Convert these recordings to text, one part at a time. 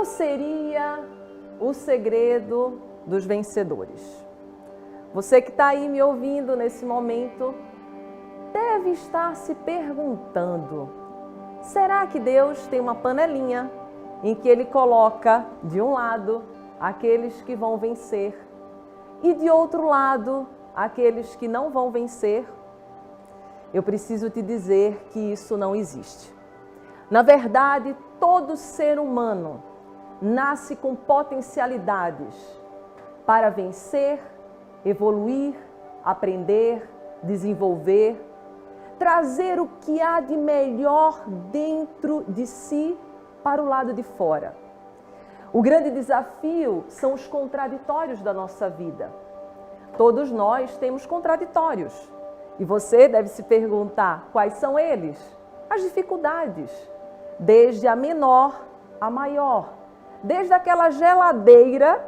seria o segredo dos vencedores? Você que está aí me ouvindo nesse momento, deve estar se perguntando: será que Deus tem uma panelinha em que Ele coloca de um lado aqueles que vão vencer e de outro lado aqueles que não vão vencer? Eu preciso te dizer que isso não existe. Na verdade, todo ser humano nasce com potencialidades para vencer, evoluir, aprender, desenvolver, trazer o que há de melhor dentro de si para o lado de fora. O grande desafio são os contraditórios da nossa vida. Todos nós temos contraditórios. E você deve se perguntar quais são eles? As dificuldades, desde a menor à maior. Desde aquela geladeira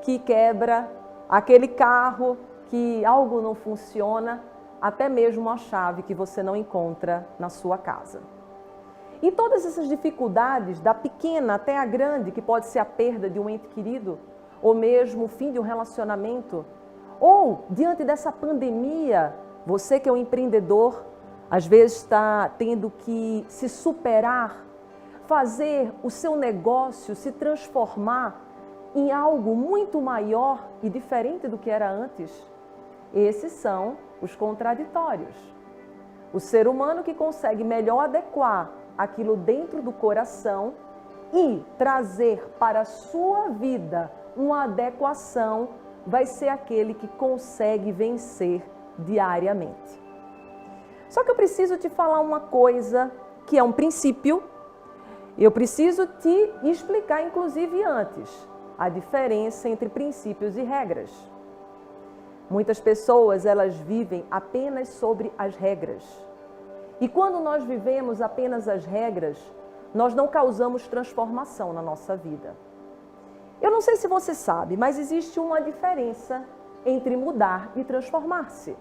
que quebra, aquele carro que algo não funciona, até mesmo uma chave que você não encontra na sua casa. E todas essas dificuldades, da pequena até a grande, que pode ser a perda de um ente querido, ou mesmo o fim de um relacionamento, ou diante dessa pandemia, você que é um empreendedor, às vezes está tendo que se superar, fazer o seu negócio se transformar em algo muito maior e diferente do que era antes. Esses são os contraditórios. O ser humano que consegue melhor adequar aquilo dentro do coração e trazer para a sua vida uma adequação, vai ser aquele que consegue vencer diariamente. Só que eu preciso te falar uma coisa que é um princípio. Eu preciso te explicar, inclusive antes, a diferença entre princípios e regras. Muitas pessoas, elas vivem apenas sobre as regras. E quando nós vivemos apenas as regras, nós não causamos transformação na nossa vida. Eu não sei se você sabe, mas existe uma diferença entre mudar e transformar-se.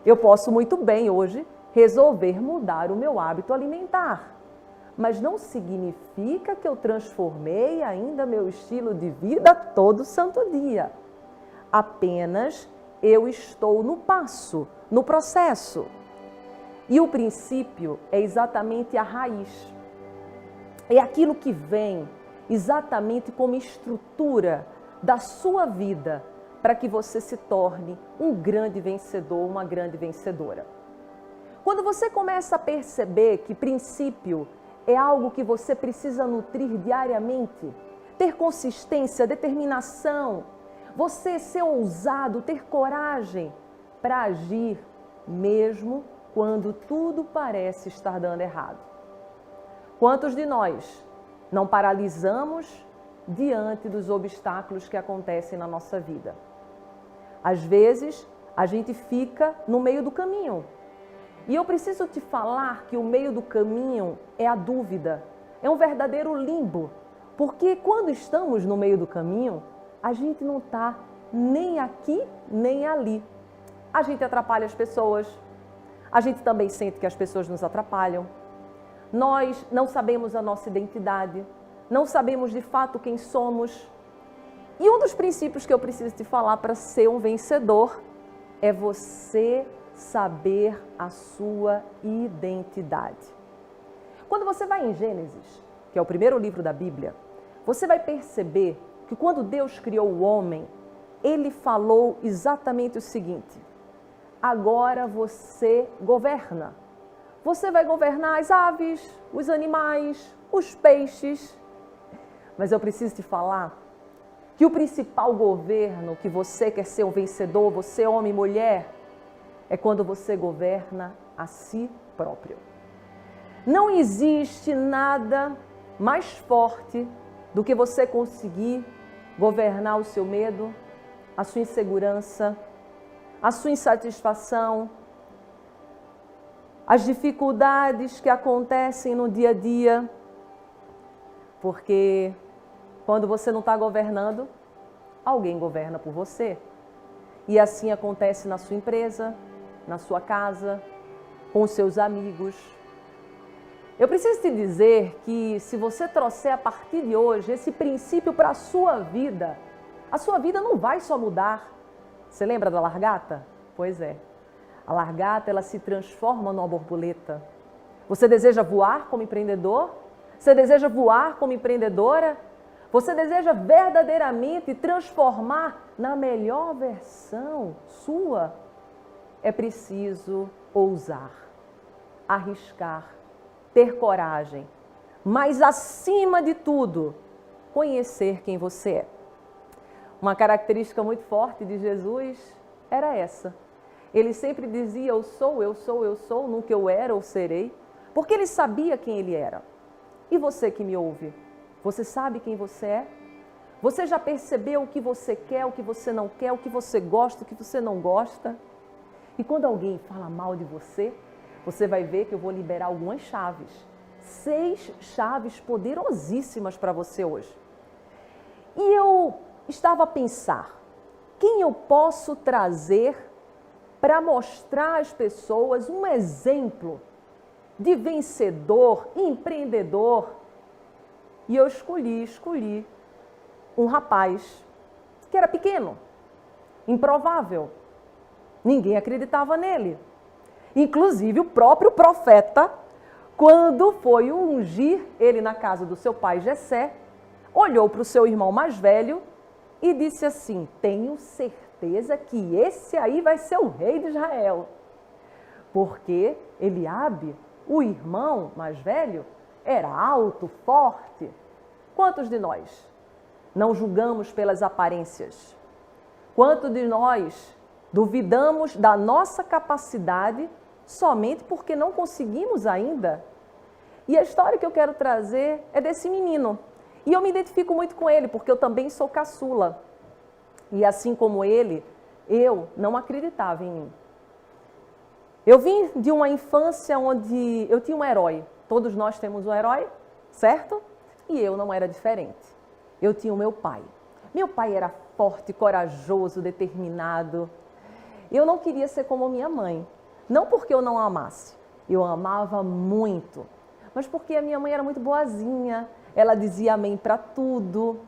Eu posso muito bem hoje resolver mudar o meu hábito alimentar, mas não significa que eu transformei ainda meu estilo de vida todo santo dia. Apenas eu estou no passo, no processo. E o princípio é exatamente a raiz. É aquilo que vem exatamente como estrutura da sua vida para que você se torne um grande vencedor, uma grande vencedora. Quando você começa a perceber que princípio é algo que você precisa nutrir diariamente, ter consistência, determinação, você ser ousado, ter coragem para agir mesmo quando tudo parece estar dando errado. Quantos de nós não paralisamos diante dos obstáculos que acontecem na nossa vida? Às vezes, a gente fica no meio do caminho. E eu preciso te falar que o meio do caminho é a dúvida, é um verdadeiro limbo. Porque quando estamos no meio do caminho, a gente não está nem aqui, nem ali. A gente atrapalha as pessoas, a gente também sente que as pessoas nos atrapalham. Nós não sabemos a nossa identidade, não sabemos de fato quem somos. E um dos princípios que eu preciso te falar para ser um vencedor é você saber a sua identidade. Quando você vai em Gênesis, que é o primeiro livro da Bíblia, você vai perceber que quando Deus criou o homem, Ele falou exatamente o seguinte: agora você governa. Você vai governar as aves, os animais, os peixes. Mas eu preciso te falar que o principal governo que você quer ser um vencedor, você homem e mulher, é quando você governa a si próprio. Não existe nada mais forte do que você conseguir governar o seu medo, a sua insegurança, a sua insatisfação, as dificuldades que acontecem no dia a dia, porque quando você não está governando, alguém governa por você. E assim acontece na sua empresa, na sua casa, com os seus amigos. Eu preciso te dizer que se você trouxer a partir de hoje esse princípio para a sua vida não vai só mudar. Você lembra da largata? Pois é. A largata, ela se transforma numa borboleta. Você deseja voar como empreendedor? Você deseja voar como empreendedora? Você deseja verdadeiramente transformar na melhor versão sua? É preciso ousar, arriscar, ter coragem, mas acima de tudo, conhecer quem você é. Uma característica muito forte de Jesus era essa. Ele sempre dizia, eu sou, nunca eu era ou serei, porque ele sabia quem ele era. E você que me ouve, você sabe quem você é? Você já percebeu o que você quer, o que você não quer, o que você gosta, o que você não gosta? E quando alguém fala mal de você, você vai ver que eu vou liberar algumas chaves. 6 chaves poderosíssimas para você hoje. E eu estava a pensar, quem eu posso trazer para mostrar às pessoas um exemplo de vencedor, empreendedor? E eu escolhi um rapaz que era pequeno, improvável. Ninguém acreditava nele. Inclusive o próprio profeta, quando foi ungir ele na casa do seu pai Jessé, olhou para o seu irmão mais velho e disse assim, tenho certeza que esse aí vai ser o rei de Israel. Porque Eliabe, o irmão mais velho, era alto, forte. Quantos de nós não julgamos pelas aparências? Quantos de nós duvidamos da nossa capacidade somente porque não conseguimos ainda? E a história que eu quero trazer é desse menino. E eu me identifico muito com ele, porque eu também sou caçula. E assim como ele, eu não acreditava em mim. Eu vim de uma infância onde eu tinha um herói. Todos nós temos um herói, certo? E eu não era diferente. Eu tinha o meu pai. Meu pai era forte, corajoso, determinado. Eu não queria ser como minha mãe. Não porque eu não a amasse. Eu a amava muito. Mas porque a minha mãe era muito boazinha. Ela dizia amém para tudo.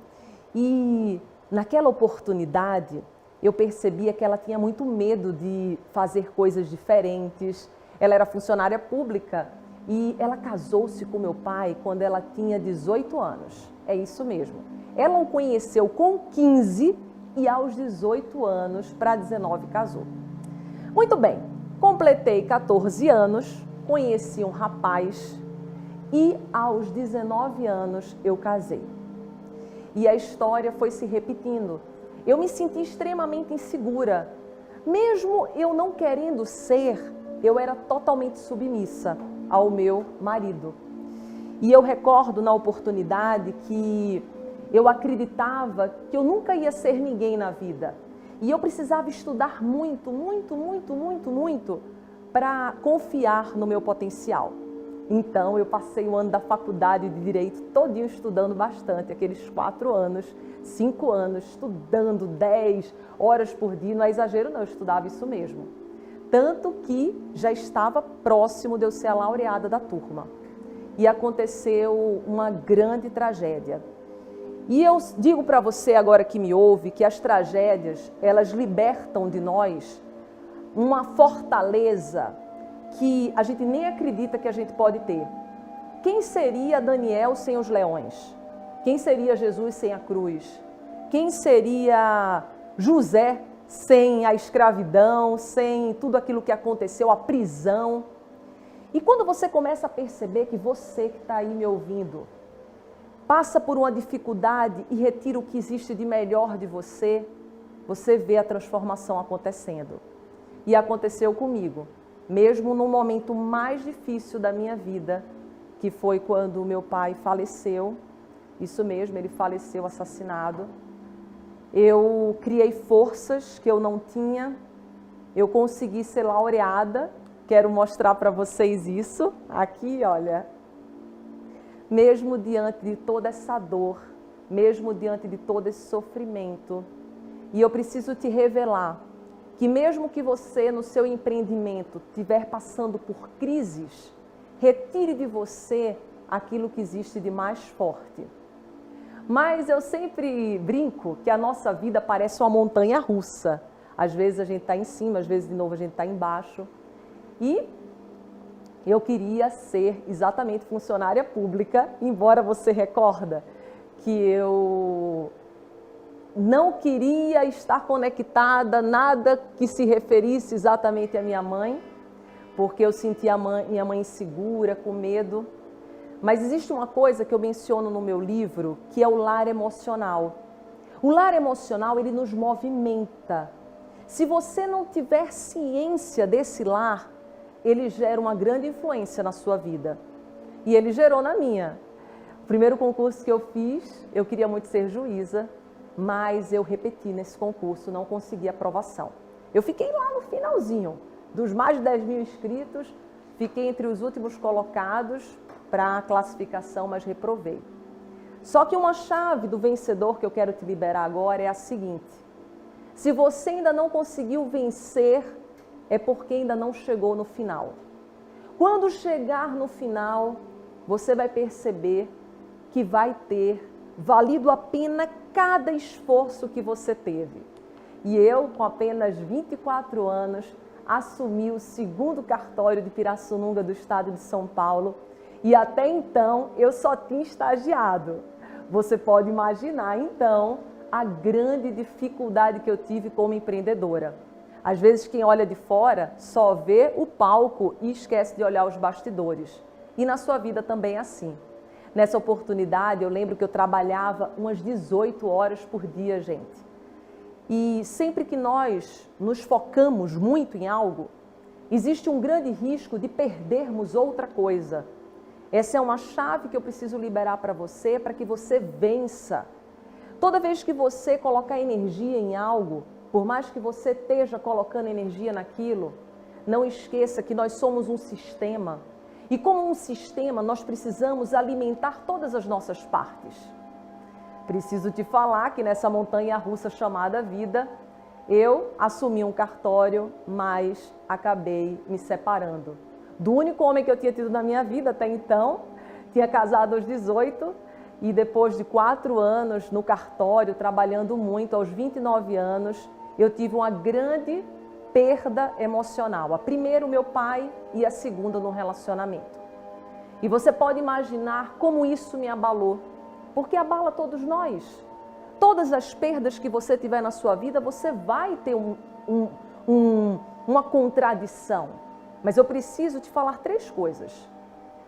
E naquela oportunidade, eu percebia que ela tinha muito medo de fazer coisas diferentes. Ela era funcionária pública e ela casou-se com meu pai quando ela tinha 18 anos. É isso mesmo. Ela o conheceu com 15 e aos 18 anos, para 19, casou. Muito bem, completei 14 anos, conheci um rapaz e aos 19 anos eu casei. E a história foi se repetindo. Eu me senti extremamente insegura. Mesmo eu não querendo ser, eu era totalmente submissa ao meu marido. E eu recordo na oportunidade que eu acreditava que eu nunca ia ser ninguém na vida. E eu precisava estudar muito para confiar no meu potencial. Então, eu passei o ano da faculdade de Direito todinho estudando bastante, aqueles 4 anos, 5 anos, estudando 10 horas por dia, não é exagero não, eu estudava isso mesmo. Tanto que já estava próximo de eu ser a laureada da turma. E aconteceu uma grande tragédia. E eu digo para você agora que me ouve, que as tragédias, elas libertam de nós uma fortaleza que a gente nem acredita que a gente pode ter. Quem seria Daniel sem os leões? Quem seria Jesus sem a cruz? Quem seria José sem a escravidão, sem tudo aquilo que aconteceu, a prisão? E quando você começa a perceber que você que está aí me ouvindo, passa por uma dificuldade e retira o que existe de melhor de você, você vê a transformação acontecendo. E aconteceu comigo. Mesmo no momento mais difícil da minha vida, que foi quando meu pai faleceu, isso mesmo, ele faleceu assassinado, eu criei forças que eu não tinha, eu consegui ser laureada, quero mostrar para vocês isso, aqui, olha, mesmo diante de toda essa dor, mesmo diante de todo esse sofrimento, e eu preciso te revelar, que mesmo que você no seu empreendimento estiver passando por crises, retire de você aquilo que existe de mais forte. Mas eu sempre brinco que a nossa vida parece uma montanha russa. Às vezes a gente está em cima, às vezes de novo a gente está embaixo. E eu queria ser exatamente funcionária pública, embora você recorda que eu não queria estar conectada, nada que se referisse exatamente à minha mãe, porque eu sentia minha mãe insegura, com medo. Mas existe uma coisa que eu menciono no meu livro, que é o lar emocional. O lar emocional, ele nos movimenta. Se você não tiver ciência desse lar, ele gera uma grande influência na sua vida. E ele gerou na minha. O primeiro concurso que eu fiz, eu queria muito ser juíza, mas eu repeti nesse concurso, não consegui aprovação. Eu fiquei lá no finalzinho, dos mais de 10 mil inscritos, fiquei entre os últimos colocados para a classificação, mas reprovei. Só que uma chave do vencedor que eu quero te liberar agora é a seguinte: se você ainda não conseguiu vencer, é porque ainda não chegou no final. Quando chegar no final, você vai perceber que vai ter valido a pena cada esforço que você teve. E eu, com apenas 24 anos, assumi o 2º cartório de Pirassununga do estado de São Paulo e até então eu só tinha estagiado. Você pode imaginar, então, a grande dificuldade que eu tive como empreendedora. Às vezes quem olha de fora só vê o palco e esquece de olhar os bastidores. E na sua vida também é assim. Nessa oportunidade eu lembro que eu trabalhava umas 18 horas por dia, gente. E sempre que nós nos focamos muito em algo, existe um grande risco de perdermos outra coisa. Essa é uma chave que eu preciso liberar para você, para que você vença. Toda vez que você colocar energia em algo, por mais que você esteja colocando energia naquilo, não esqueça que nós somos um sistema. E como um sistema, nós precisamos alimentar todas as nossas partes. Preciso te falar que nessa montanha russa chamada vida, eu assumi um cartório, mas acabei me separando. Do único homem que eu tinha tido na minha vida até então, tinha casado aos 18 e depois de 4 anos no cartório, trabalhando muito, aos 29 anos, eu tive uma grande perda emocional. A primeira, o meu pai, e a segunda, no relacionamento. E você pode imaginar como isso me abalou, porque abala todos nós. Todas as perdas que você tiver na sua vida, você vai ter uma contradição. Mas eu preciso te falar 3 coisas.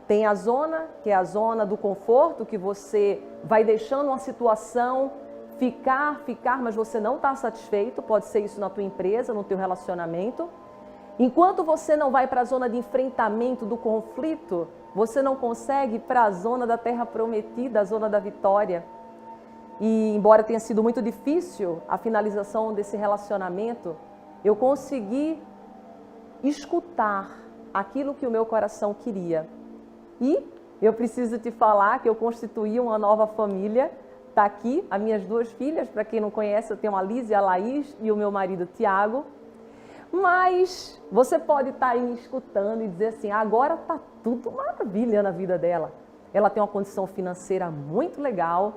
Tem a zona, que é a zona do conforto, que você vai deixando uma situação ficar, mas você não está satisfeito. Pode ser isso na tua empresa, no teu relacionamento. Enquanto você não vai para a zona de enfrentamento do conflito, você não consegue ir para a zona da terra prometida, a zona da vitória. E embora tenha sido muito difícil a finalização desse relacionamento, eu consegui escutar aquilo que o meu coração queria. E eu preciso te falar que eu constituí uma nova família. Está aqui as minhas 2 filhas, para quem não conhece, eu tenho a Liz e a Laís e o meu marido Tiago. Mas você pode estar aí me escutando e dizer assim, agora está tudo maravilha na vida dela. Ela tem uma condição financeira muito legal,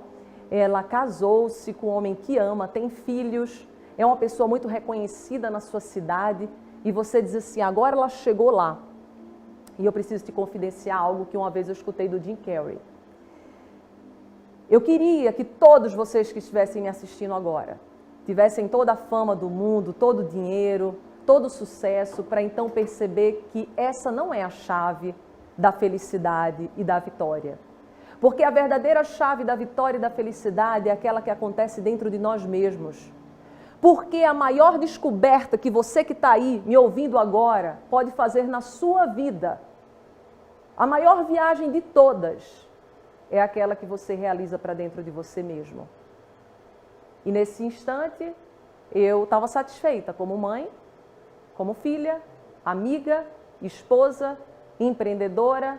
ela casou-se com um homem que ama, tem filhos, é uma pessoa muito reconhecida na sua cidade e você diz assim, agora ela chegou lá. E eu preciso te confidenciar algo que uma vez eu escutei do Jim Carrey. Eu queria que todos vocês que estivessem me assistindo agora tivessem toda a fama do mundo, todo o dinheiro, todo o sucesso, para então perceber que essa não é a chave da felicidade e da vitória. Porque a verdadeira chave da vitória e da felicidade é aquela que acontece dentro de nós mesmos. Porque a maior descoberta que você que está aí me ouvindo agora pode fazer na sua vida, a maior viagem de todas, é aquela que você realiza para dentro de você mesmo. E nesse instante, eu estava satisfeita como mãe, como filha, amiga, esposa, empreendedora,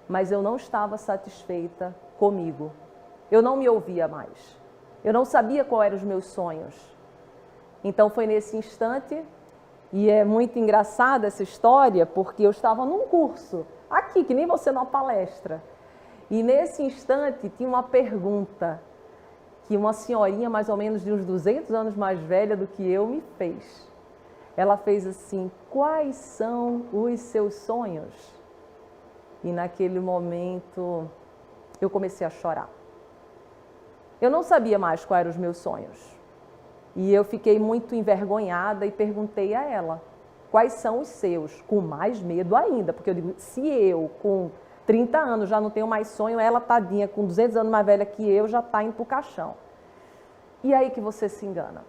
mas eu não estava satisfeita comigo. Eu não me ouvia mais. Eu não sabia quais eram os meus sonhos. Então foi nesse instante, e é muito engraçada essa história, porque eu estava num curso aqui, que nem você numa palestra. E nesse instante tinha uma pergunta que uma senhorinha mais ou menos de uns 200 anos mais velha do que eu me fez. Ela fez assim: quais são os seus sonhos? E naquele momento eu comecei a chorar. Eu não sabia mais quais eram os meus sonhos. E eu fiquei muito envergonhada e perguntei a ela: quais são os seus? Com mais medo ainda, porque eu digo, se eu com 30 anos já não tenho mais sonho, ela, tadinha, com 200 anos mais velha que eu, já está indo para o caixão. E aí que você se engana.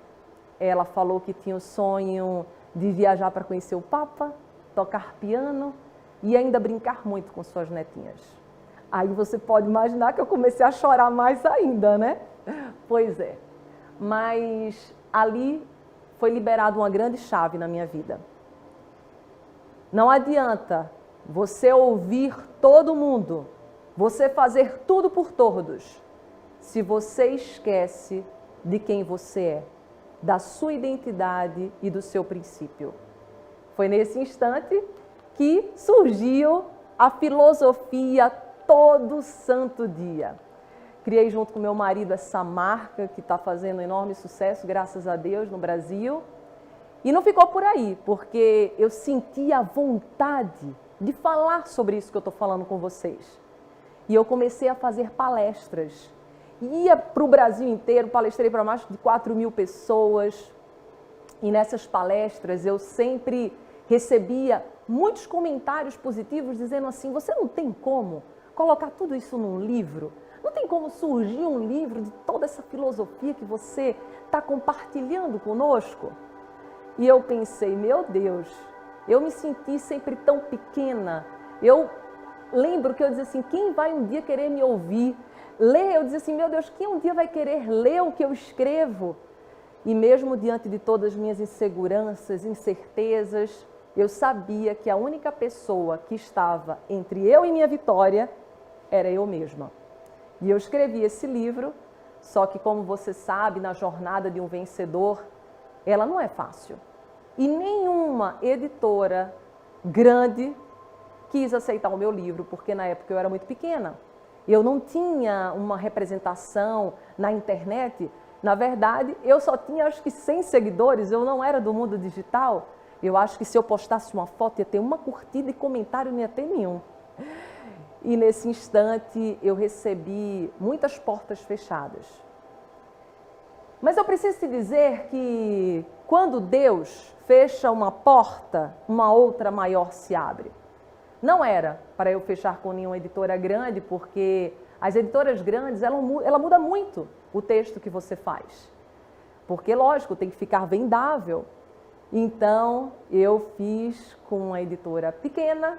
Ela falou que tinha o sonho de viajar para conhecer o Papa, tocar piano e ainda brincar muito com suas netinhas. Aí você pode imaginar que eu comecei a chorar mais ainda, né? Pois é. Mas ali foi liberada uma grande chave na minha vida. Não adianta você ouvir todo mundo, você fazer tudo por todos, se você esquece de quem você é, da sua identidade e do seu princípio. Foi nesse instante que surgiu a filosofia todo santo dia. Criei junto com meu marido essa marca que está fazendo um enorme sucesso, graças a Deus, no Brasil. E não ficou por aí, porque eu senti a vontade de falar sobre isso que eu estou falando com vocês. E eu comecei a fazer palestras. Ia para o Brasil inteiro, palestrei para mais de 4.000 pessoas. E nessas palestras eu sempre recebia muitos comentários positivos dizendo assim: você não tem como colocar tudo isso num livro? Não tem como surgir um livro de toda essa filosofia que você está compartilhando conosco? E eu pensei, meu Deus, eu me senti sempre tão pequena. Eu lembro que eu dizia assim: quem vai um dia querer me ouvir? Ler, eu dizia assim, meu Deus, quem um dia vai querer ler o que eu escrevo? E mesmo diante de todas as minhas inseguranças, incertezas, eu sabia que a única pessoa que estava entre eu e minha vitória era eu mesma. E eu escrevi esse livro, só que, como você sabe, na jornada de um vencedor, ela não é fácil. E nenhuma editora grande quis aceitar o meu livro, porque na época eu era muito pequena. Eu não tinha uma representação na internet. Na verdade, eu só tinha, acho que 100 seguidores, eu não era do mundo digital. Eu acho que se eu postasse uma foto ia ter uma curtida e comentário não ia ter nenhum. E nesse instante eu recebi muitas portas fechadas. Mas eu preciso te dizer que quando Deus fecha uma porta, uma outra maior se abre. Não era para eu fechar com nenhuma editora grande, porque as editoras grandes, ela muda muito o texto que você faz. Porque, lógico, tem que ficar vendável. Então, eu fiz com uma editora pequena,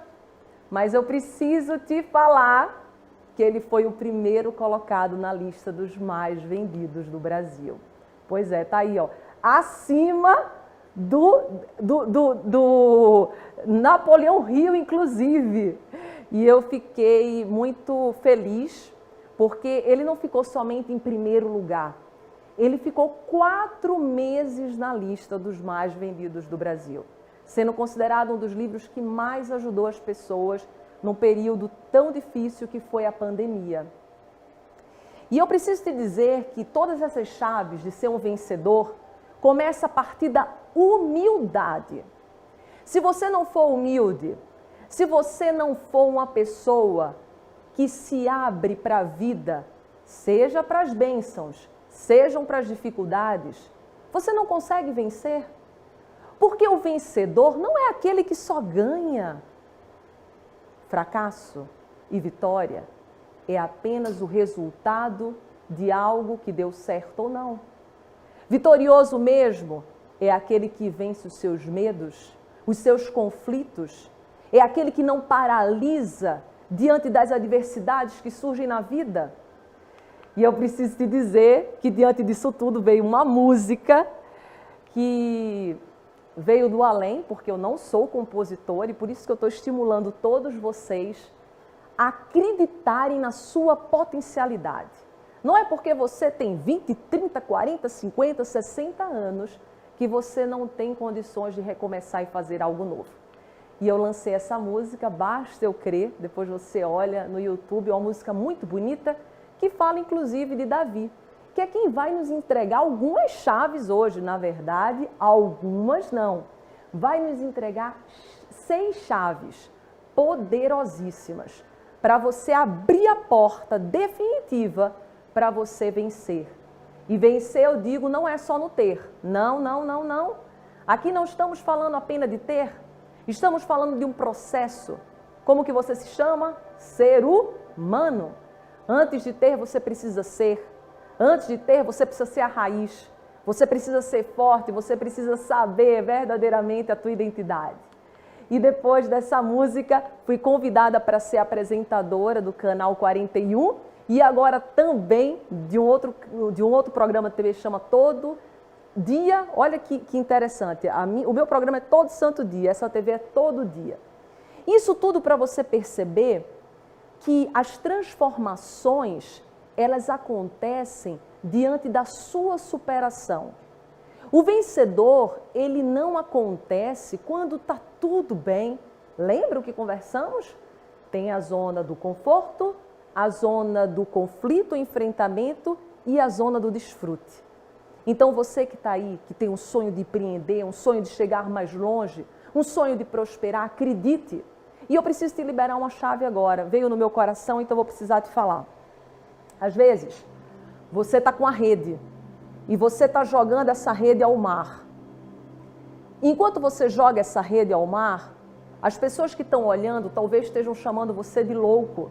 mas eu preciso te falar que ele foi o primeiro colocado na lista dos mais vendidos do Brasil. Pois é, tá aí, ó, acima do Napoleão Hill, inclusive. E eu fiquei muito feliz, porque ele não ficou somente em primeiro lugar. Ele ficou 4 meses na lista dos mais vendidos do Brasil, sendo considerado um dos livros que mais ajudou as pessoas num período tão difícil que foi a pandemia. E eu preciso te dizer que todas essas chaves de ser um vencedor começam a partir da humildade. Se você não for humilde, se você não for uma pessoa que se abre para a vida, seja para as bênçãos, sejam para as dificuldades, você não consegue vencer. Porque o vencedor não é aquele que só ganha. Fracasso e vitória é apenas o resultado de algo que deu certo ou não. Vitorioso mesmo é aquele que vence os seus medos, os seus conflitos, é aquele que não paralisa diante das adversidades que surgem na vida. E eu preciso te dizer que diante disso tudo veio uma música que veio do além, porque eu não sou compositor e por isso que eu estou estimulando todos vocês a acreditarem na sua potencialidade. Não é porque você tem 20, 30, 40, 50, 60 anos que você não tem condições de recomeçar e fazer algo novo. e eu lancei essa música, Basta Eu Crer. Depois você olha no YouTube, é uma música muito bonita, que fala inclusive de Davi, que é quem vai nos entregar algumas chaves hoje. Na verdade, algumas não. Vai nos entregar 6 chaves poderosíssimas para você abrir a porta definitiva para você vencer. E vencer, eu digo, não é só no ter. Não, não, não, não. Aqui não estamos falando apenas de ter. Estamos falando de um processo. Como que você se chama? Ser humano. Antes de ter, você precisa ser. Antes de ter, você precisa ser a raiz. Você precisa ser forte, você precisa saber verdadeiramente a tua identidade. E depois dessa música, fui convidada para ser apresentadora do Canal 41 e agora também de um outro programa de TV que chama Todo Dia. Olha que interessante, o meu programa é todo santo dia, essa TV é todo dia. Isso tudo para você perceber que as transformações, elas acontecem diante da sua superação. O vencedor, ele não acontece quando está tudo bem. Lembra o que conversamos? Tem a zona do conforto, a zona do conflito, enfrentamento e a zona do desfrute. Então você que está aí, que tem um sonho de empreender, um sonho de chegar mais longe, um sonho de prosperar, acredite. E eu preciso te liberar uma chave agora. Veio no meu coração, então vou precisar te falar. Às vezes, você está com a rede e você está jogando essa rede ao mar. Enquanto você joga essa rede ao mar, as pessoas que estão olhando talvez estejam chamando você de louco.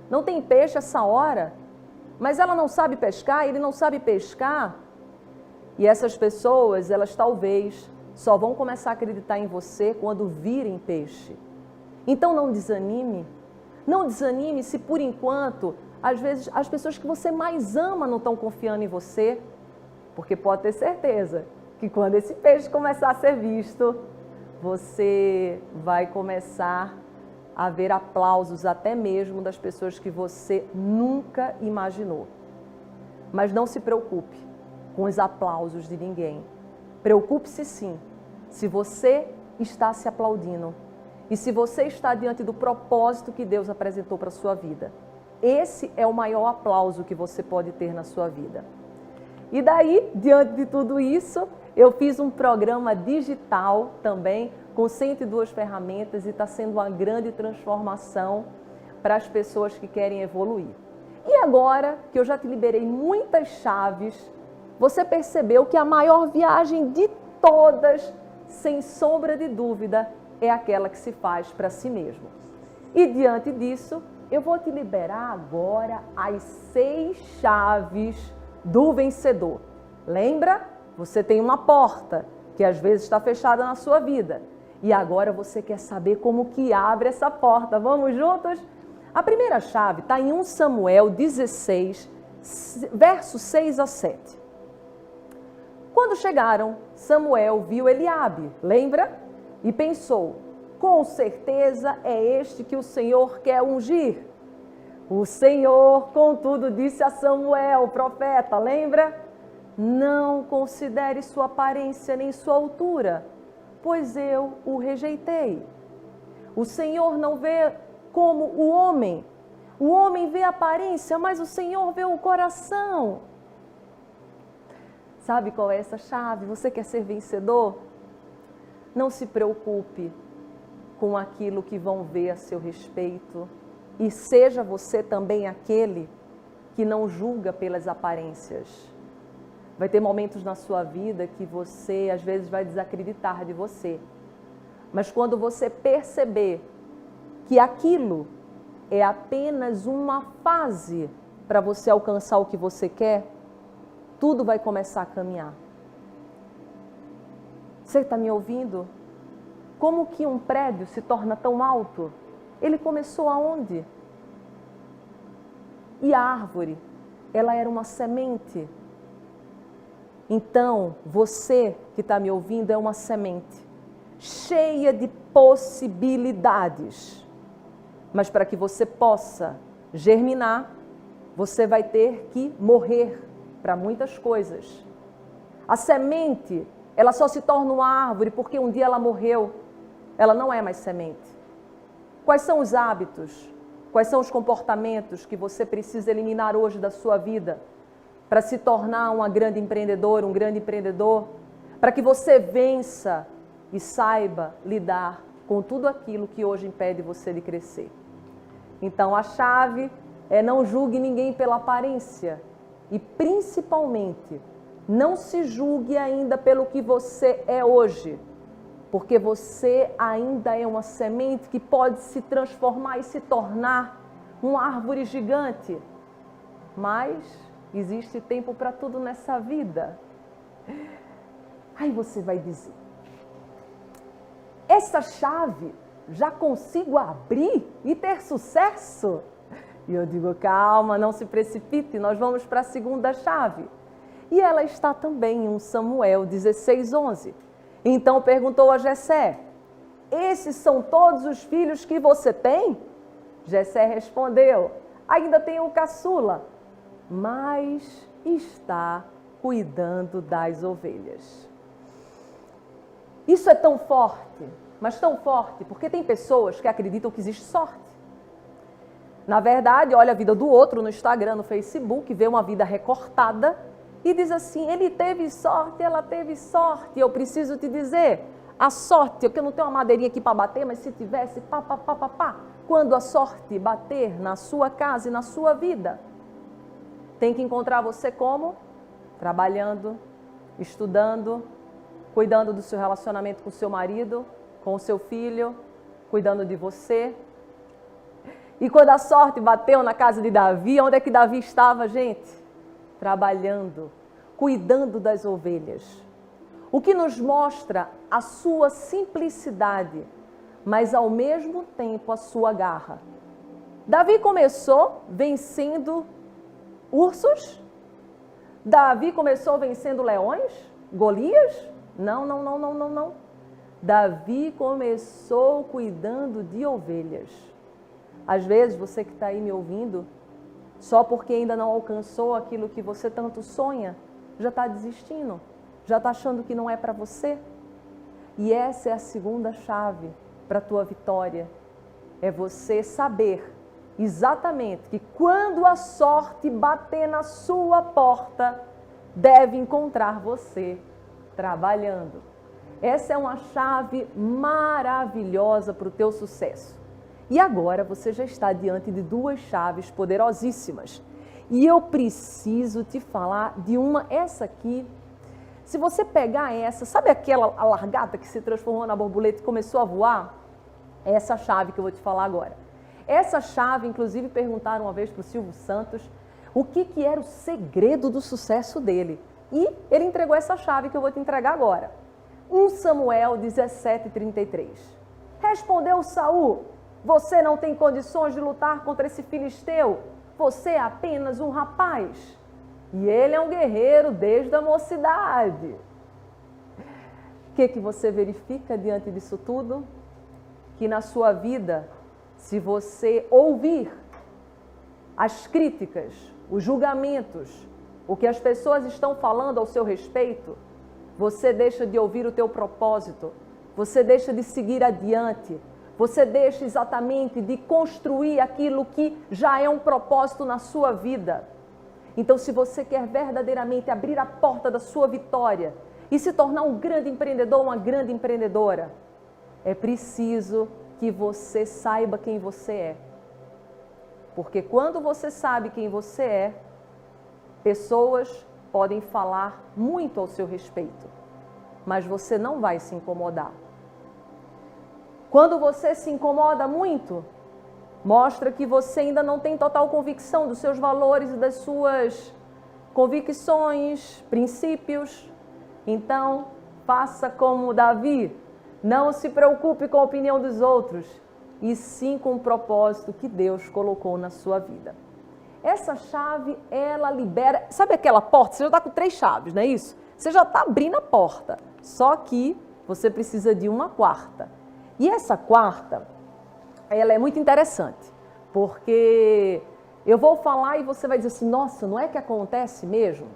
Não tem peixe essa hora, mas ela não sabe pescar, ele não sabe pescar. E essas pessoas, elas talvez só vão começar a acreditar em você quando virem peixe. Então não desanime. Não desanime se por enquanto, às vezes, as pessoas que você mais ama não estão confiando em você. Porque pode ter certeza que quando esse peixe começar a ser visto, você vai começar a ver aplausos até mesmo das pessoas que você nunca imaginou. Mas não se preocupe com os aplausos de ninguém. Preocupe-se sim, se você está se aplaudindo e se você está diante do propósito que Deus apresentou para a sua vida. Esse é o maior aplauso que você pode ter na sua vida. E daí, diante de tudo isso, eu fiz um programa digital também, com 102 ferramentas, e está sendo uma grande transformação para as pessoas que querem evoluir. E agora que eu já te liberei muitas chaves, você percebeu que a maior viagem de todas, sem sombra de dúvida, é aquela que se faz para si mesmo. E diante disso, eu vou te liberar agora as 6 chaves do vencedor. Lembra? Você tem uma porta que às vezes está fechada na sua vida. E agora você quer saber como que abre essa porta. Vamos juntos? A primeira chave está em 1 Samuel 16, versos 6 a 7. Quando chegaram, Samuel viu Eliabe, lembra? E pensou, com certeza é este que o Senhor quer ungir. O Senhor, contudo, disse a Samuel, o profeta, lembra? Não considere sua aparência nem sua altura, pois eu o rejeitei. O Senhor não vê como o homem vê a aparência, mas o Senhor vê o coração. Sabe qual é essa chave? Você quer ser vencedor? Não se preocupe com aquilo que vão ver a seu respeito. E seja você também aquele que não julga pelas aparências. Vai ter momentos na sua vida que você, às vezes, vai desacreditar de você. Mas quando você perceber que aquilo é apenas uma fase para você alcançar o que você quer, tudo vai começar a caminhar. Você está me ouvindo? Como que um prédio se torna tão alto? Ele começou aonde? E a árvore, ela era uma semente. Então, você que está me ouvindo é uma semente, cheia de possibilidades. Mas para que você possa germinar, você vai ter que morrer para muitas coisas. A semente, ela só se torna uma árvore porque um dia ela morreu. ela não é mais semente. Quais são os hábitos, quais são os comportamentos que você precisa eliminar hoje da sua vida para se tornar uma grande empreendedora, um grande empreendedor, para que você vença e saiba lidar com tudo aquilo que hoje impede você de crescer. Então a chave é não julgue ninguém pela aparência e principalmente não se julgue ainda pelo que você é hoje, porque você ainda é uma semente que pode se transformar e se tornar uma árvore gigante. Mas existe tempo para tudo nessa vida. Aí você vai dizer, essa chave já consigo abrir e ter sucesso? E eu digo, calma, não se precipite, nós vamos para a segunda chave. E ela está também em 1 Samuel 16:11. Então perguntou a Jessé, esses são todos os filhos que você tem? Jessé respondeu, ainda tenho o caçula, mas está cuidando das ovelhas. Isso é tão forte, mas tão forte, porque tem pessoas que acreditam que existe sorte. Na verdade, olha a vida do outro no Instagram, no Facebook, vê uma vida recortada e diz assim, ele teve sorte, ela teve sorte. Eu preciso te dizer, a sorte, eu não tenho uma madeirinha aqui para bater, mas se tivesse, quando a sorte bater na sua casa e na sua vida, tem que encontrar você como? Trabalhando, estudando, cuidando do seu relacionamento com o seu marido, com o seu filho, cuidando de você. E quando a sorte bateu na casa de Davi, onde é que Davi estava, gente? Trabalhando, cuidando das ovelhas. O que nos mostra a sua simplicidade, mas ao mesmo tempo a sua garra. Davi começou vencendo ursos? Davi começou vencendo leões? Golias? Não. Davi começou cuidando de ovelhas. Às vezes, você que está aí me ouvindo, só porque ainda não alcançou aquilo que você tanto sonha, já está desistindo, já está achando que não é para você. E essa é a segunda chave para a tua vitória. É você saber exatamente que quando a sorte bater na sua porta, deve encontrar você trabalhando. Essa é uma chave maravilhosa para o teu sucesso. E agora você já está diante de duas chaves poderosíssimas. E eu preciso te falar de uma, essa aqui. Se você pegar essa, sabe aquela largata que se transformou na borboleta e começou a voar? É essa chave que eu vou te falar agora. Essa chave, inclusive, perguntaram uma vez para o Silvio Santos o que era o segredo do sucesso dele. E ele entregou essa chave que eu vou te entregar agora. 1 Samuel 17:33. Respondeu Saul, você não tem condições de lutar contra esse filisteu, você é apenas um rapaz. E ele é um guerreiro desde a mocidade. O que você verifica diante disso tudo? Que na sua vida, se você ouvir as críticas, os julgamentos, o que as pessoas estão falando ao seu respeito, você deixa de ouvir o teu propósito, você deixa de seguir adiante, você deixa exatamente de construir aquilo que já é um propósito na sua vida. Então, se você quer verdadeiramente abrir a porta da sua vitória e se tornar um grande empreendedor, uma grande empreendedora, é preciso que você saiba quem você é. Porque quando você sabe quem você é, pessoas podem falar muito ao seu respeito, mas você não vai se incomodar. Quando você se incomoda muito, mostra que você ainda não tem total convicção dos seus valores e das suas convicções, princípios. Então, faça como Davi, não se preocupe com a opinião dos outros, e sim com o propósito que Deus colocou na sua vida. Essa chave, ela libera... Sabe aquela porta? Você já está com 3 chaves, não é isso? Você já está abrindo a porta, só que você precisa de uma quarta. E essa quarta, ela é muito interessante, porque eu vou falar e você vai dizer assim, nossa, não é que acontece mesmo?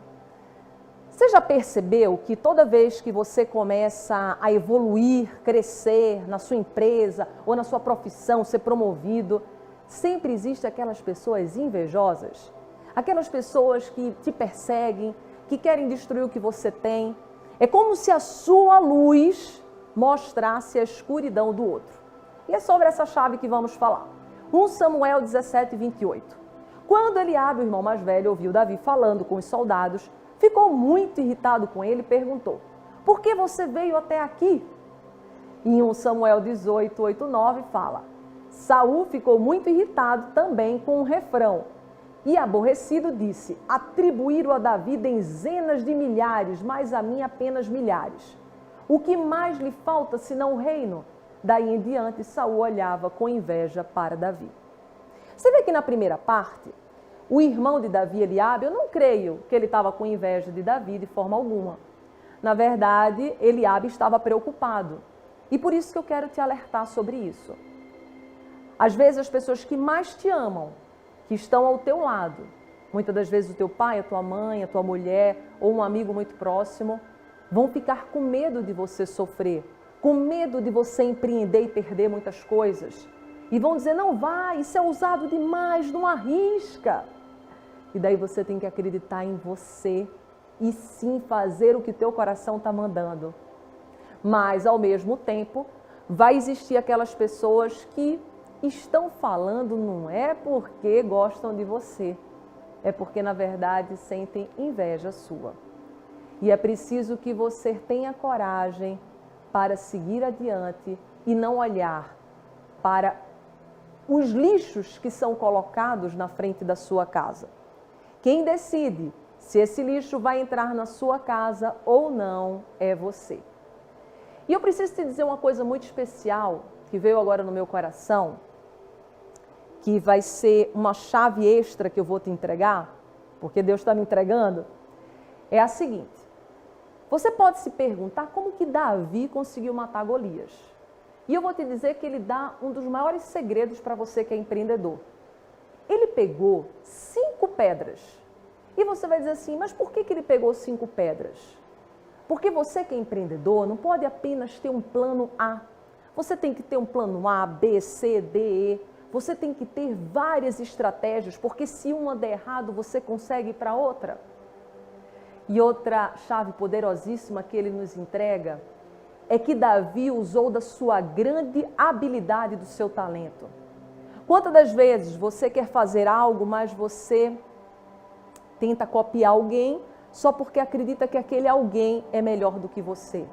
Você já percebeu que toda vez que você começa a evoluir, crescer na sua empresa ou na sua profissão, ser promovido, sempre existem aquelas pessoas invejosas? Aquelas pessoas que te perseguem, que querem destruir o que você tem. É como se a sua luz mostrasse a escuridão do outro. E é sobre essa chave que vamos falar. 1 Samuel 17, 28. Quando Eliabe, o irmão mais velho, ouviu Davi falando com os soldados, ficou muito irritado com ele e perguntou: por que você veio até aqui? Em 1 Samuel 18, 8, 9 fala: Saul ficou muito irritado também com o refrão e aborrecido disse: atribuíram a Davi dezenas de milhares, mas a mim apenas milhares. O que mais lhe falta senão o reino? Daí em diante Saul olhava com inveja para Davi. Você vê que na primeira parte, o irmão de Davi, Eliabe, eu não creio que ele estava com inveja de Davi de forma alguma. Na verdade, Eliabe estava preocupado. E por isso que eu quero te alertar sobre isso. Às vezes as pessoas que mais te amam, que estão ao teu lado, muitas das vezes o teu pai, a tua mãe, a tua mulher ou um amigo muito próximo, vão ficar com medo de você sofrer, com medo de você empreender e perder muitas coisas. E vão dizer: não vai, isso é ousado demais, não arrisca. E daí você tem que acreditar em você e sim fazer o que teu coração está mandando. Mas, ao mesmo tempo, vai existir aquelas pessoas que estão falando não é porque gostam de você, é porque, na verdade, sentem inveja sua. E é preciso que você tenha coragem para seguir adiante e não olhar para os lixos que são colocados na frente da sua casa. Quem decide se esse lixo vai entrar na sua casa ou não é você. E eu preciso te dizer uma coisa muito especial que veio agora no meu coração, que vai ser uma chave extra que eu vou te entregar, porque Deus está me entregando. É a seguinte: você pode se perguntar como que Davi conseguiu matar Golias. E eu vou te dizer que ele dá um dos maiores segredos para você que é empreendedor. Ele pegou 5 pedras. E você vai dizer assim: mas por que ele pegou 5 pedras? Porque você que é empreendedor não pode apenas ter um plano A. Você tem que ter um plano A, B, C, D, E. Você tem que ter várias estratégias, porque se uma der errado, você consegue ir para outra. E outra chave poderosíssima que ele nos entrega é que Davi usou da sua grande habilidade, do seu talento. Quantas das vezes você quer fazer algo, mas você tenta copiar alguém só porque acredita que aquele alguém é melhor do que você?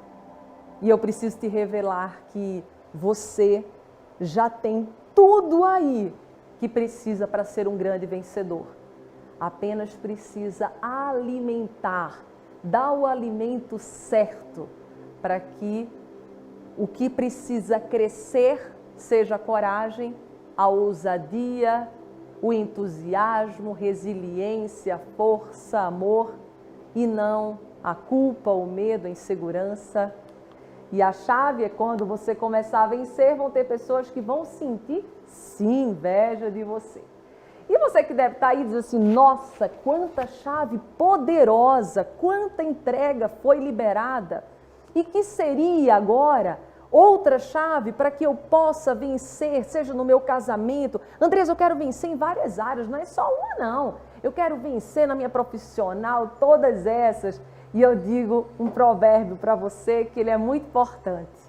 E eu preciso te revelar que você já tem tudo aí que precisa para ser um grande vencedor. Apenas precisa alimentar, dar o alimento certo para que o que precisa crescer seja a coragem, a ousadia, o entusiasmo, resiliência, força, amor, e não a culpa, o medo, a insegurança. E a chave é quando você começar a vencer, vão ter pessoas que vão sentir, sim, inveja de você. E você que deve estar aí dizendo assim: nossa, quanta chave poderosa, quanta entrega foi liberada. E que seria agora outra chave para que eu possa vencer, seja no meu casamento? Andresa, eu quero vencer em várias áreas, não é só uma não. Eu quero vencer na minha profissional, todas essas. E eu digo um provérbio para você que ele é muito importante.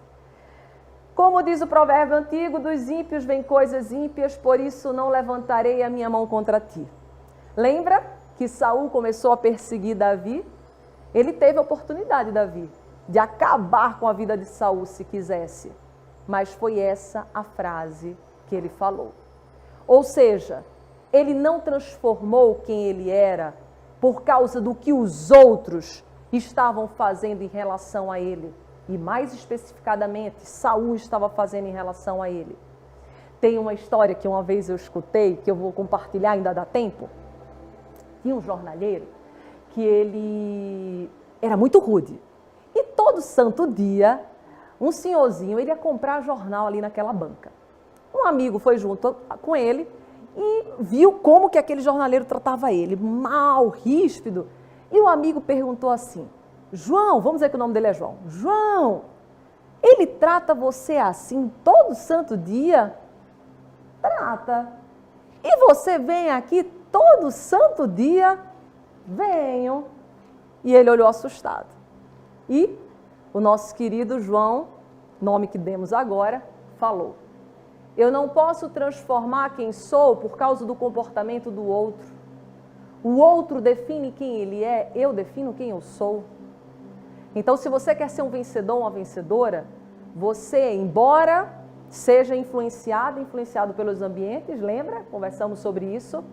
Como diz o provérbio antigo: dos ímpios vêm coisas ímpias, por isso não levantarei a minha mão contra ti. Lembra que Saul começou a perseguir Davi? Ele teve a oportunidade, Davi, de acabar com a vida de Saul se quisesse. Mas foi essa a frase que ele falou. Ou seja, ele não transformou quem ele era por causa do que os outros estavam fazendo em relação a ele. E mais especificadamente, Saul estava fazendo em relação a ele. Tem uma história que uma vez eu escutei, que eu vou compartilhar, ainda dá tempo. Tinha um jornalheiro que ele era muito rude. E todo santo dia, um senhorzinho, ele ia comprar jornal ali naquela banca. Um amigo foi junto com ele e viu como que aquele jornaleiro tratava ele, mal, ríspido. E o amigo perguntou assim, João, vamos dizer que o nome dele é João. João, ele trata você assim todo santo dia? Trata. E você vem aqui todo santo dia? Venho. E ele olhou assustado. E o nosso querido João, nome que demos agora, falou, eu não posso transformar quem sou por causa do comportamento do outro. O outro define quem ele é, eu defino quem eu sou. Então, se você quer ser um vencedor ou uma vencedora, você, embora seja influenciado pelos ambientes, lembra? Conversamos sobre isso.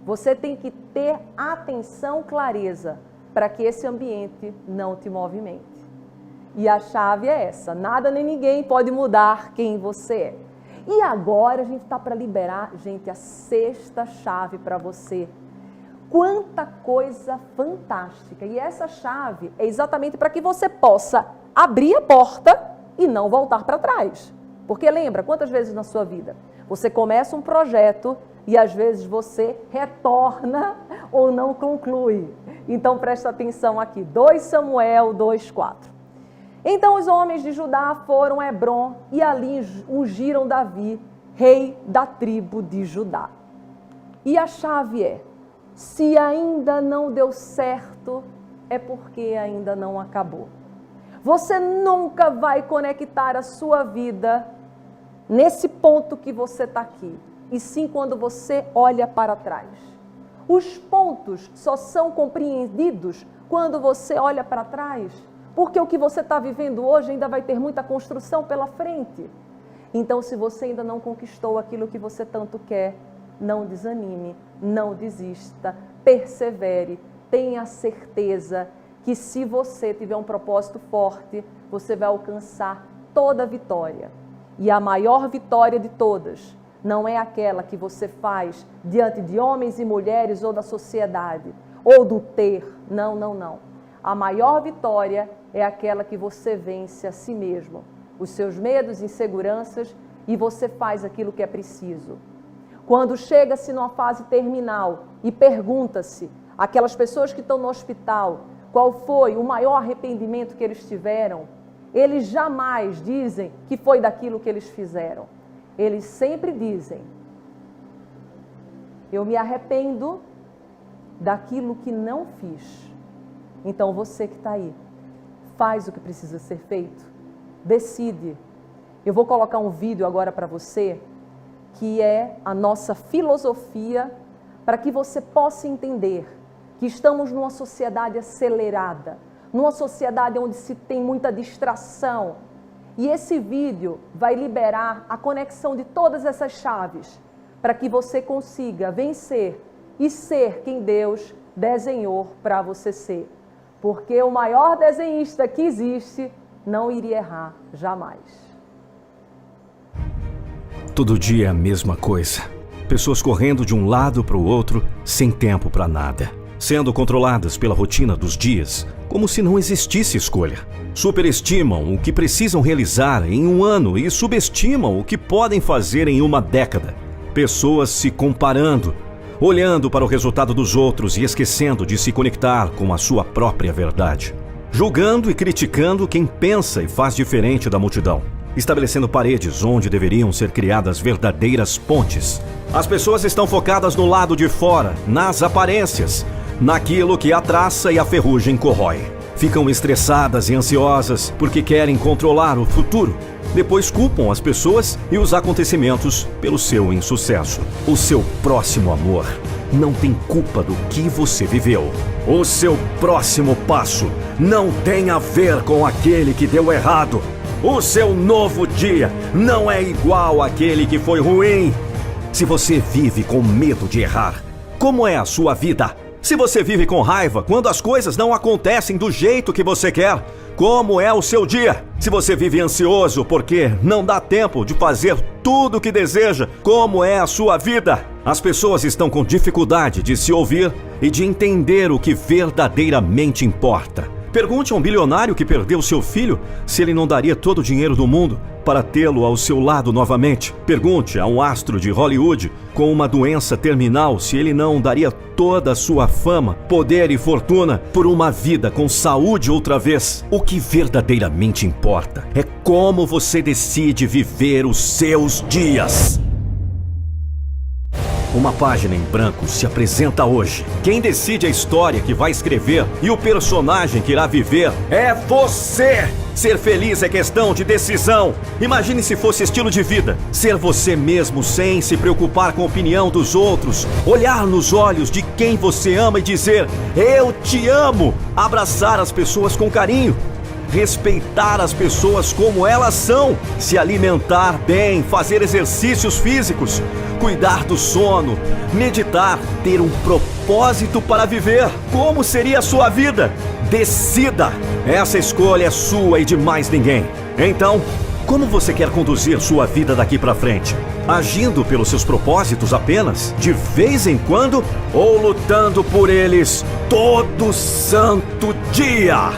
Você tem que ter atenção, clareza, para que esse ambiente não te movimente. E a chave é essa, nada nem ninguém pode mudar quem você é. E agora a gente está para liberar, gente, a 6ª chave para você. Quanta coisa fantástica! E essa chave é exatamente para que você possa abrir a porta e não voltar para trás. Porque lembra, quantas vezes na sua vida você começa um projeto e às vezes você retorna ou não conclui. Então presta atenção aqui, 2 Samuel 2:4. Então os homens de Judá foram a Hebrom e ali ungiram Davi, rei da tribo de Judá. E a chave é, se ainda não deu certo, é porque ainda não acabou. Você nunca vai conectar a sua vida nesse ponto que você está aqui, e sim quando você olha para trás. Os pontos só são compreendidos quando você olha para trás, porque o que você está vivendo hoje ainda vai ter muita construção pela frente. Então, se você ainda não conquistou aquilo que você tanto quer, não desanime, não desista, persevere, tenha certeza que se você tiver um propósito forte, você vai alcançar toda a vitória. E a maior vitória de todas não é aquela que você faz diante de homens e mulheres ou da sociedade, ou do ter. Não, não, não. A maior vitória é aquela que você vence a si mesmo, os seus medos, inseguranças, e você faz aquilo que é preciso. Quando chega-se numa fase terminal e pergunta-se àquelas pessoas que estão no hospital qual foi o maior arrependimento que eles tiveram, eles jamais dizem que foi daquilo que eles fizeram. Eles sempre dizem, eu me arrependo daquilo que não fiz. Então você que está aí, faz o que precisa ser feito, decide. Eu vou colocar um vídeo agora para você, que é a nossa filosofia, para que você possa entender que estamos numa sociedade acelerada, numa sociedade onde se tem muita distração. E esse vídeo vai liberar a conexão de todas essas chaves, para que você consiga vencer e ser quem Deus desenhou para você ser. Porque o maior desenhista que existe não iria errar jamais. Todo dia é a mesma coisa. Pessoas correndo de um lado para o outro, sem tempo para nada. Sendo controladas pela rotina dos dias, como se não existisse escolha. Superestimam o que precisam realizar em um ano e subestimam o que podem fazer em uma década. Pessoas se comparando, olhando para o resultado dos outros e esquecendo de se conectar com a sua própria verdade. Julgando e criticando quem pensa e faz diferente da multidão. Estabelecendo paredes onde deveriam ser criadas verdadeiras pontes. As pessoas estão focadas no lado de fora, nas aparências, naquilo que a traça e a ferrugem corrói. Ficam estressadas e ansiosas porque querem controlar o futuro. Depois culpam as pessoas e os acontecimentos pelo seu insucesso. O seu próximo amor não tem culpa do que você viveu. O seu próximo passo não tem a ver com aquele que deu errado. O seu novo dia não é igual àquele que foi ruim. Se você vive com medo de errar, como é a sua vida? Se você vive com raiva quando as coisas não acontecem do jeito que você quer, como é o seu dia? Se você vive ansioso porque não dá tempo de fazer tudo o que deseja, como é a sua vida? As pessoas estão com dificuldade de se ouvir e de entender o que verdadeiramente importa. Pergunte a um bilionário que perdeu seu filho se ele não daria todo o dinheiro do mundo para tê-lo ao seu lado novamente. Pergunte a um astro de Hollywood com uma doença terminal se ele não daria toda a sua fama, poder e fortuna por uma vida com saúde outra vez. O que verdadeiramente importa é como você decide viver os seus dias. Uma página em branco se apresenta hoje. Quem decide a história que vai escrever e o personagem que irá viver é você! Ser feliz é questão de decisão. Imagine se fosse estilo de vida. Ser você mesmo sem se preocupar com a opinião dos outros. Olhar nos olhos de quem você ama e dizer: eu te amo. Abraçar as pessoas com carinho. Respeitar as pessoas como elas são. Se alimentar bem, fazer exercícios físicos. Cuidar do sono, meditar, ter um propósito para viver. Como seria a sua vida? Decida! Essa escolha é sua e de mais ninguém. Então, como você quer conduzir sua vida daqui para frente? Agindo pelos seus propósitos apenas, de vez em quando, ou lutando por eles todo santo dia?